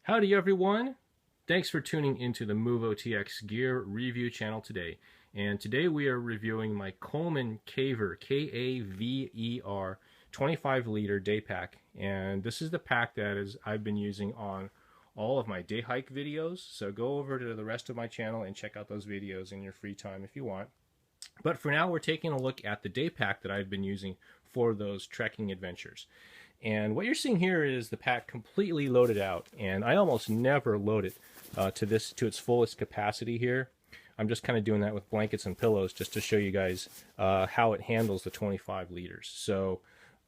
Howdy everyone! Thanks for tuning into the Move OTX gear review channel today. And today we are reviewing my Coleman Kaver, K-A-V-E-R, 25 liter day pack. And this is the pack that I've been using on all of my day hike videos. So go over to the rest of my channel and check out those videos in your free time if you want. But for now, we're taking a look at the day pack that I've been using for those trekking adventures. And what you're seeing here is the pack completely loaded out, and I almost never load it to its fullest capacity here. I'm just kind of doing that with blankets and pillows just to show you guys how it handles the 25 liters. So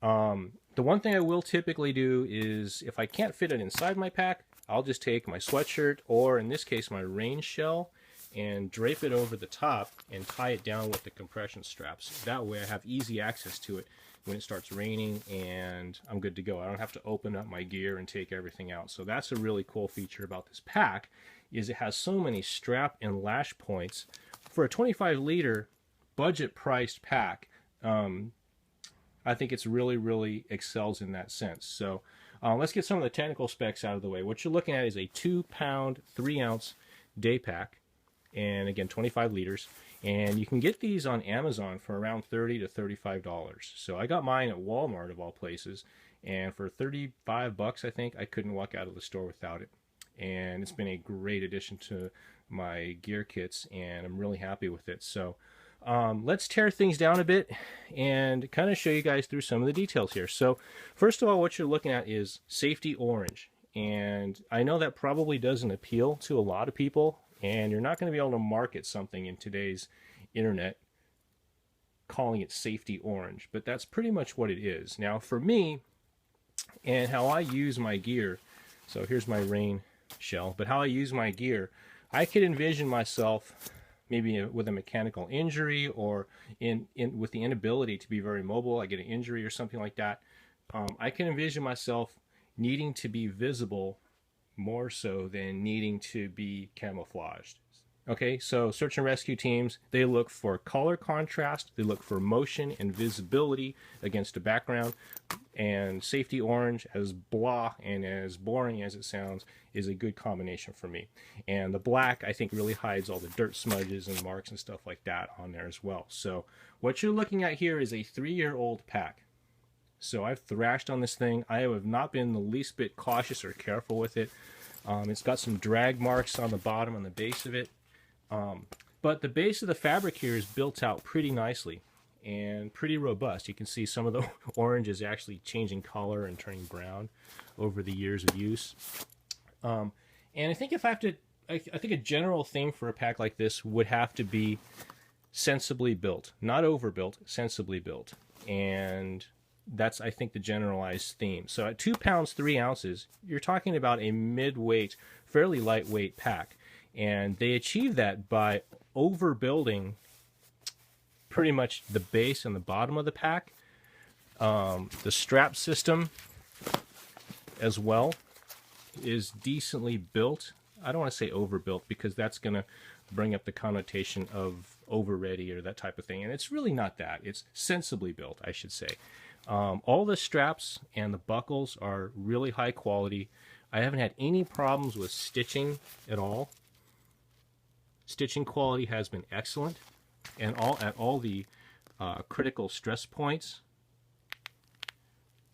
the one thing I will typically do is if I can't fit it inside my pack, I'll just take my sweatshirt, or in this case my rain shell, and drape it over the top and tie it down with the compression straps. That way I have easy access to it when it starts raining and I'm good to go. I don't have to open up my gear and take everything out. So that's a really cool feature about this pack, is it has so many strap and lash points. For a 25 liter budget priced pack, I think it's really excels in that sense. So let's get some of the technical specs out of the way. What you're looking at is a 2-pound, 3-ounce day pack, and again 25 liters, and you can get these on Amazon for around $30 to $35. So I got mine at Walmart of all places, and for 35 bucks I think I couldn't walk out of the store without it. And it's been a great addition to my gear kits, and I'm really happy with it. So let's tear things down a bit and kind of show you guys through some of the details here. So first of all, what you're looking at is safety orange, and I know that probably doesn't appeal to a lot of people, and you're not going to be able to market something in today's internet calling it safety orange, but that's pretty much what it is. Now for me and how I use my gear, so here's my rain shell, but how I use my gear, I could envision myself maybe with a mechanical injury, or with the inability to be very mobile, I get an injury or something like that. I can envision myself needing to be visible more so than needing to be camouflaged. Okay, so search and rescue teams, they look for color contrast, they look for motion and visibility against a background, and safety orange, as blah and as boring as it sounds, is a good combination for me. And the black, I think, really hides all the dirt smudges and marks and stuff like that on there as well. So what you're looking at here is a 3-year-old pack. So I've thrashed on this thing. I have not been the least bit cautious or careful with it. It's got some drag marks on the bottom and the base of it. But the base of the fabric here is built out pretty nicely and pretty robust. You can see some of the orange is actually changing color and turning brown over the years of use. And I think if I have to, I think a general theme for a pack like this would have to be sensibly built, not overbuilt, sensibly built. And that's, I think, the generalized theme. So at 2 pounds 3 ounces, you're talking about a mid-weight, fairly lightweight pack. And they achieve that by overbuilding pretty much the base and the bottom of the pack. The strap system as well is decently built. I don't want to say overbuilt, because that's going to bring up the connotation of over-ready or that type of thing. And it's really not that. It's sensibly built, I should say. All the straps and the buckles are really high quality. I haven't had any problems with stitching at all. Stitching quality has been excellent, and at all the critical stress points,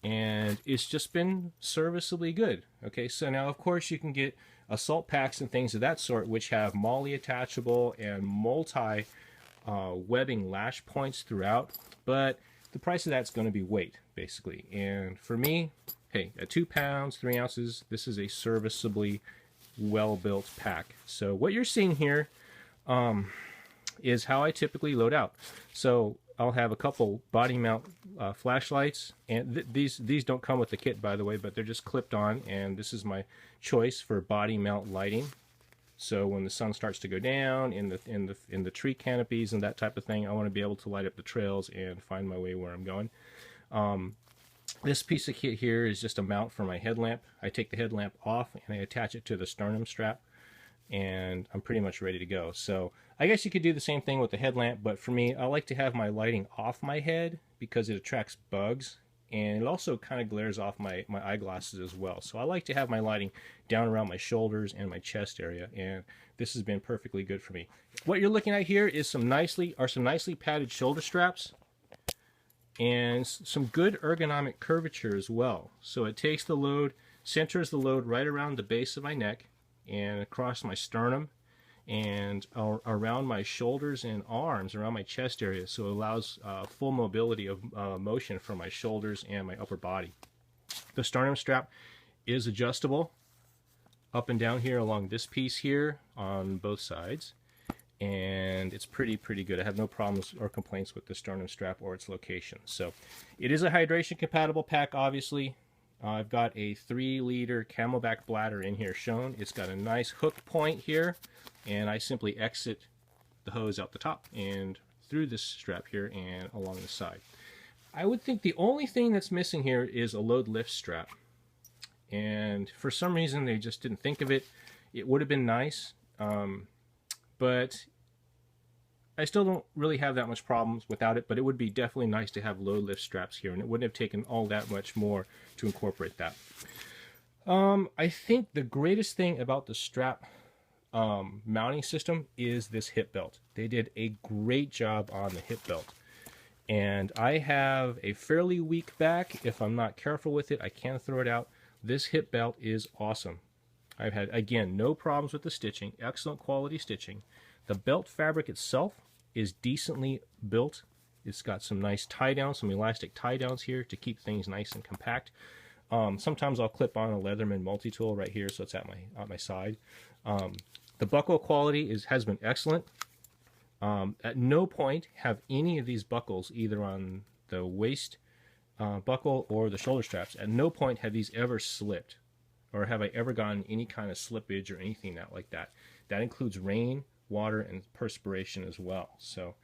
and it's just been serviceably good. Okay, so now of course you can get assault packs and things of that sort which have MOLLE attachable and multi webbing lash points throughout, but the price of that's going to be weight, basically. And for me, hey, at 2 pounds 3 ounces, this is a serviceably well-built pack. So what you're seeing here is how I typically load out. So I'll have a couple body mount flashlights, and these don't come with the kit, by the way, but they're just clipped on, and this is my choice for body mount lighting. So when the sun starts to go down in the tree canopies and that type of thing, I want to be able to light up the trails and find my way where I'm going. This piece of kit here is just a mount for my headlamp. I take the headlamp off and I attach it to the sternum strap, and I'm pretty much ready to go. So I guess you could do the same thing with the headlamp, but for me, I like to have my lighting off my head because it attracts bugs and it also kind of glares off my eyeglasses as well. So I like to have my lighting down around my shoulders and my chest area, and this has been perfectly good for me. What you're looking at here is some nicely padded shoulder straps and some good ergonomic curvature as well. So it takes the load, centers the load right around the base of my neck and across my sternum and around my shoulders and arms, around my chest area, so it allows full mobility of motion from my shoulders and my upper body. The sternum strap is adjustable up and down here along this piece here on both sides, and it's pretty good. I have no problems or complaints with the sternum strap or its location. So it is a hydration compatible pack, obviously. I've got a 3-liter Camelback bladder in here shown. It's got a nice hook point here, and I simply exit the hose out the top and through this strap here and along the side. I would think the only thing that's missing here is a load lift strap, and for some reason they just didn't think of it. It would have been nice, but I still don't really have that much problems without it, but it would be definitely nice to have load lift straps here, and it wouldn't have taken all that much more to incorporate that. I think the greatest thing about the strap mounting system is this hip belt. They did a great job on the hip belt, and I have a fairly weak back. If I'm not careful with it, I can throw it out. This hip belt is awesome. I've had, again, no problems with the stitching, excellent quality stitching. The belt fabric itself is decently built. It's got some nice tie downs, some elastic tie downs here to keep things nice and compact. Sometimes I'll clip on a Leatherman multi-tool right here, so it's at my side. The buckle quality has been excellent. At no point have any of these buckles, either on the waist buckle or the shoulder straps, at no point have these ever slipped, or have I ever gotten any kind of slippage or anything like that. That includes rain, water, and perspiration as well. So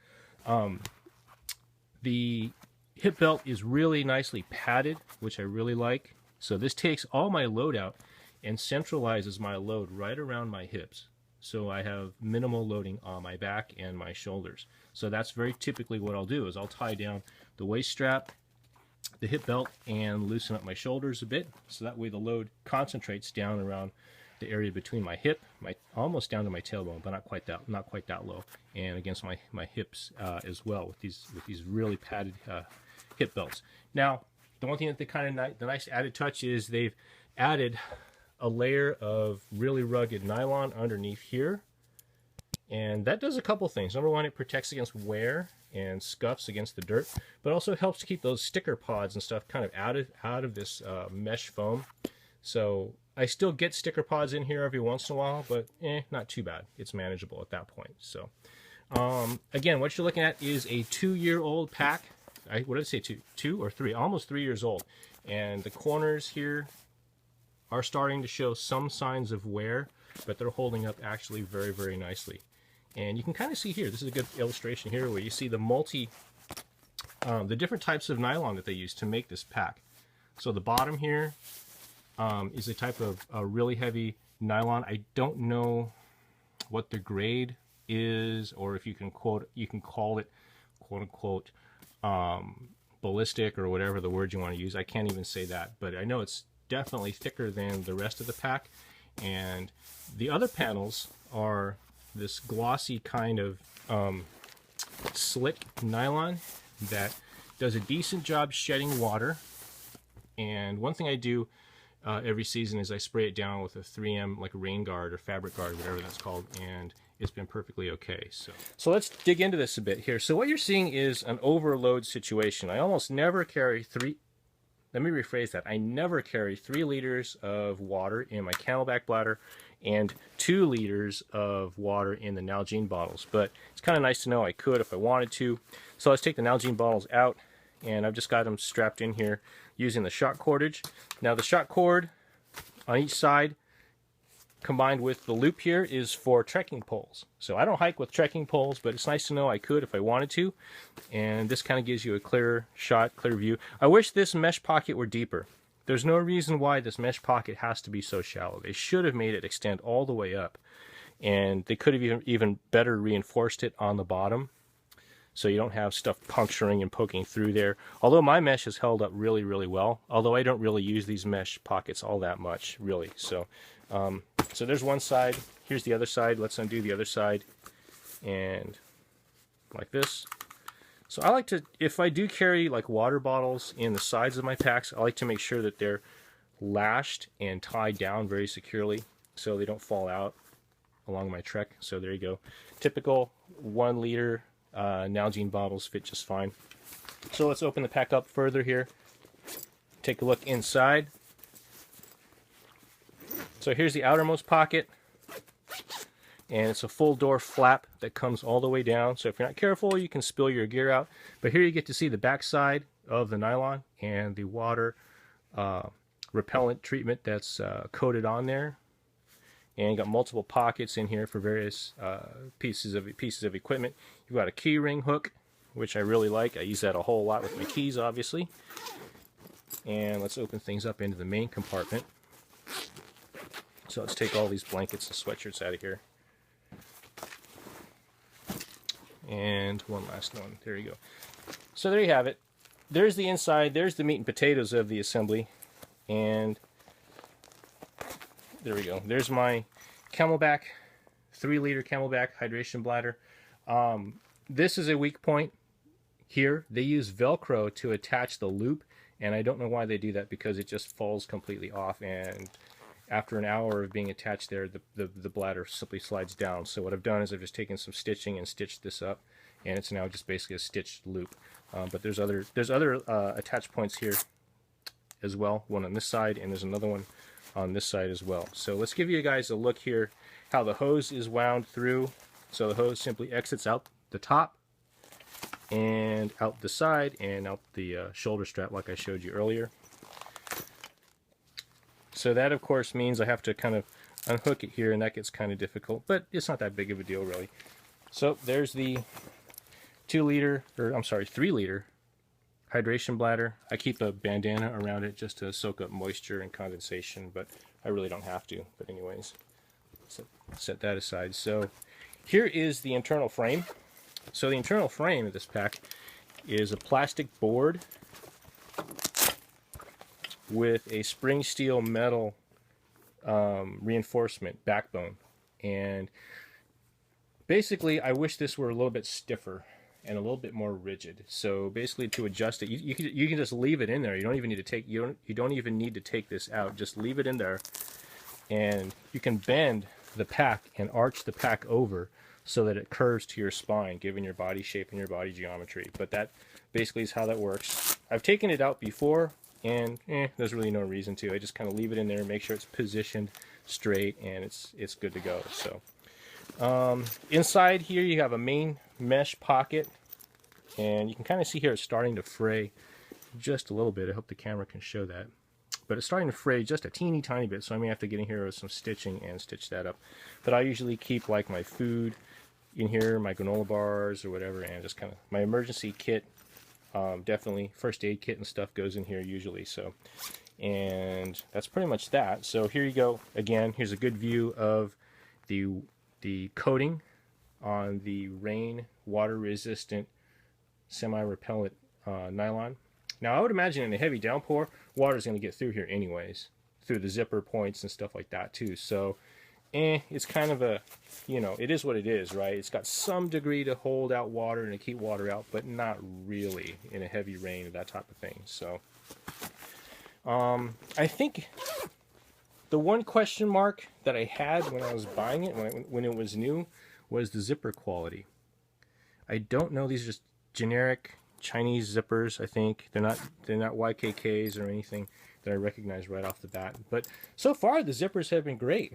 the hip belt is really nicely padded, which I really like. So this takes all my load out and centralizes my load right around my hips. So I have minimal loading on my back and my shoulders. So that's very typically what I'll do, is I'll tie down the waist strap, the hip belt, and loosen up my shoulders a bit, so that way the load concentrates down around the area between my hip, almost down to my tailbone, but not quite that low, and against my hips as well, with these really padded hip belts. Now, the one thing that the nice added touch is they've added a layer of really rugged nylon underneath here, and that does a couple things. Number one, it protects against wear and scuffs against the dirt, but also helps to keep those sticker pods and stuff kind of out of this mesh foam. So I still get sticker pods in here every once in a while, but not too bad. It's manageable at that point. So again, what you're looking at is a 2-year-old pack. What did I say, two or three? Almost 3 years old. And the corners here are starting to show some signs of wear, but they're holding up actually very nicely. And you can kind of see here, this is a good illustration here, where you see the the different types of nylon that they use to make this pack. So the bottom here is a type of really heavy nylon. I don't know what the grade is, or if you can call it quote unquote ballistic, or whatever the word you want to use. I can't even say that, but I know it's definitely thicker than the rest of the pack. And the other panels are this glossy kind of slick nylon that does a decent job shedding water. And one thing I do every season is I spray it down with a 3M like rain guard or fabric guard, whatever that's called, and it's been perfectly okay. So let's dig into this a bit here. So what you're seeing is an overload situation. I almost never carry let me rephrase that. I never carry 3 liters of water in my Camelback bladder and 2 liters of water in the Nalgene bottles, but it's kind of nice to know I could if I wanted to. So let's take the Nalgene bottles out, and I've just got them strapped in here using the shock cordage. Now the shock cord on each side combined with the loop here is for trekking poles. So I don't hike with trekking poles, but it's nice to know I could if I wanted to. And this kind of gives you a clear shot, clear view. I wish this mesh pocket were deeper. There's no reason why this mesh pocket has to be so shallow. They should have made it extend all the way up. And they could have even better reinforced it on the bottom. so you don't have stuff puncturing and poking through there. Although my mesh has held up really, really well. Although I don't really use these mesh pockets all that much, really. So, so there's one side. Here's the other side. Let's undo the other side, and like this. So I like to, if I do carry like water bottles in the sides of my packs, I like to make sure that they're lashed and tied down very securely so they don't fall out along my trek. So there you go. Typical 1 liter Nalgene bottles fit just fine. So let's open the pack up further here. Take a look inside. So here's the outermost pocket. And it's a full door flap that comes all the way down. So if you're not careful, you can spill your gear out. But here you get to see the back side of the nylon and the water repellent treatment that's coated on there. And you got multiple pockets in here for various pieces of equipment. You've got a key ring hook, which I really like. I use that a whole lot with my keys, obviously. And let's open things up into the main compartment. So let's take all these blankets and sweatshirts out of here. And one last one. There you go. So there you have it. There's the inside. There's the meat and potatoes of the assembly. And there we go. There's my Camelback, 3-liter Camelback hydration bladder. This is a weak point here. They use Velcro to attach the loop, and I don't know why they do that, because it just falls completely off, and after an hour of being attached there, the bladder simply slides down. So what I've done is I've just taken some stitching and stitched this up, and it's now just basically a stitched loop. But there's other attach points here as well. One on this side, and there's another one on this side as well. So let's give you guys a look here how the hose is wound through. So the hose simply exits out the top and out the side and out the shoulder strap like I showed you earlier. So that of course means I have to kind of unhook it here, and that gets kind of difficult, but it's not that big of a deal really. So there's the 3-liter hydration bladder. I keep a bandana around it just to soak up moisture and condensation, but I really don't have to. But anyways, set that aside. So here is the internal frame. So the internal frame of this pack is a plastic board with a spring steel metal reinforcement backbone. And basically I wish this were a little bit stiffer and a little bit more rigid. So basically, to adjust it, you can just leave it in there. You don't even need to take you don't even need to take this out. Just leave it in there, and you can bend the pack and arch the pack over so that it curves to your spine, given your body shape and your body geometry. But that basically is how that works. I've taken it out before, and there's really no reason to. I just kind of leave it in there, make sure it's positioned straight, and it's good to go. So inside here you have a main mesh pocket, and you can kind of see here it's starting to fray just a little bit. I hope the camera can show that, but it's starting to fray just a teeny tiny bit, so I may have to get in here with some stitching and stitch that up. But I usually keep like my food in here, my granola bars or whatever, and just kind of my emergency kit, definitely first aid kit and stuff goes in here usually. So, and that's pretty much that. So here you go. Again, here's a good view of the coating on the rain water resistant semi-repellent nylon. Now I would imagine in a heavy downpour, water is going to get through here anyways, through the zipper points and stuff like that too. So it's kind of a, it is what it is, right? It's got some degree to hold out water and to keep water out, but not really in a heavy rain or that type of thing. So I think the one question mark that I had when I was buying it, when it was new, was the zipper quality. I don't know, these are just generic Chinese zippers, I think. They're not YKKs or anything that I recognize right off the bat. But so far the zippers have been great.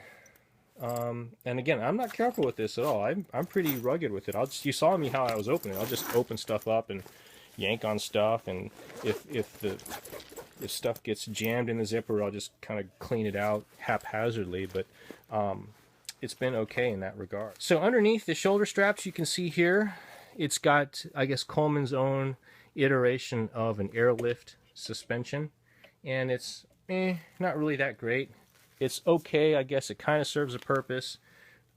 And again, I'm not careful with this at all. I'm pretty rugged with it. You saw me how I was opening. I'll just open stuff up and yank on stuff, and if stuff gets jammed in the zipper, I'll just kind of clean it out haphazardly. But it's been okay in that regard. So underneath the shoulder straps, you can see here, it's got, I guess, Coleman's own iteration of an airlift suspension, and it's not really that great. It's okay, I guess. It kind of serves a purpose.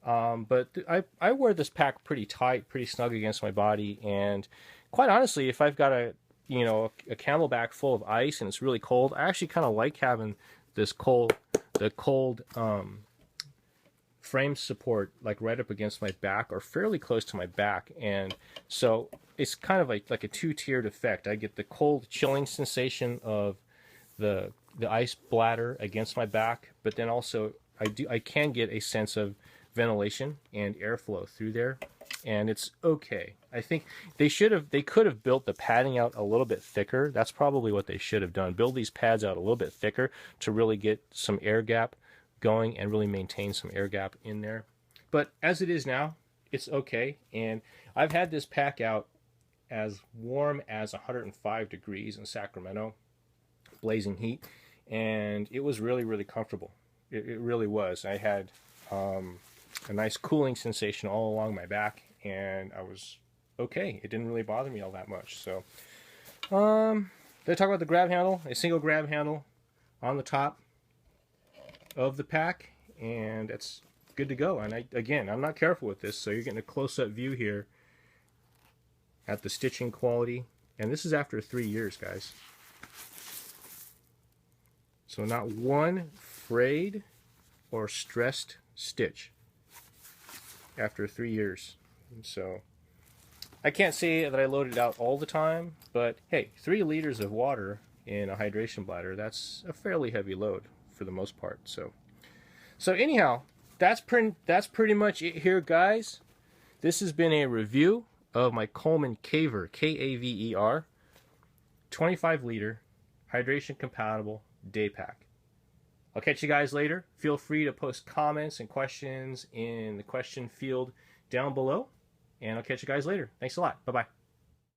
But I wear this pack pretty tight, pretty snug against my body, and quite honestly, if I've got a camelback full of ice and it's really cold, I actually kind of like having this the cold frame support like right up against my back or fairly close to my back, and so it's kind of like a two-tiered effect. I get the cold chilling sensation of the ice bladder against my back, but then also I can get a sense of ventilation and airflow through there, and it's okay. I think they could have built the padding out a little bit thicker. That's probably what they should have done. Build these pads out a little bit thicker to really get some air gap going and really maintain some air gap in there. But as it is now, it's okay. And I've had this pack out as warm as 105 degrees in Sacramento, blazing heat, and it was really, really comfortable. It really was. I had a nice cooling sensation all along my back, and I was okay. It didn't really bother me all that much. So, did I talk about the grab handle? A single grab handle on the top of the pack, and it's good to go. And I'm not careful with this, so you're getting a close-up view here at the stitching quality, and this is after 3 years, guys. So not one frayed or stressed stitch after 3 years. And so I can't say that I loaded out all the time, but hey, 3 liters of water in a hydration bladder, that's a fairly heavy load for the most part. So anyhow, that's pretty much it here, guys. This has been a review of my Coleman Kaver, K-A-V-E-R, 25 liter hydration compatible day pack. I'll catch you guys later. Feel free to post comments and questions in the question field down below, and I'll catch you guys later. Thanks a lot. Bye-bye.